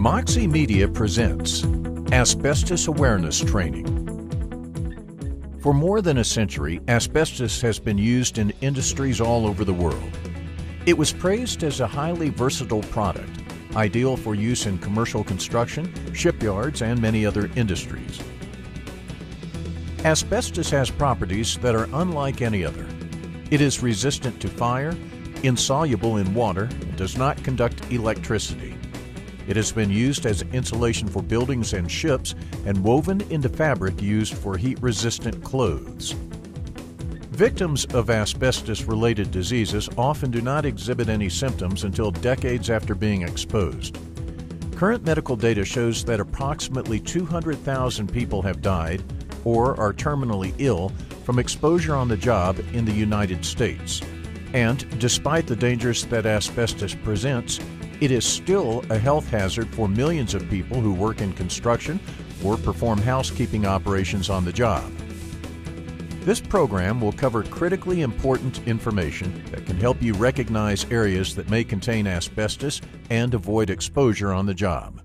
Moxie Media presents Asbestos Awareness Training. For more than a century, asbestos has been used in industries all over the world. It was praised as a highly versatile product, ideal for use in commercial construction, shipyards, and many other industries. Asbestos has properties that are unlike any other. It is resistant to fire, insoluble in water, and does not conduct electricity. It has been used as insulation for buildings and ships and woven into fabric used for heat-resistant clothes. Victims of asbestos-related diseases often do not exhibit any symptoms until decades after being exposed. Current medical data shows that approximately 200,000 people have died or are terminally ill from exposure on the job in the United States. And despite the dangers that asbestos presents, it is still a health hazard for millions of people who work in construction or perform housekeeping operations on the job. This program will cover critically important information that can help you recognize areas that may contain asbestos and avoid exposure on the job.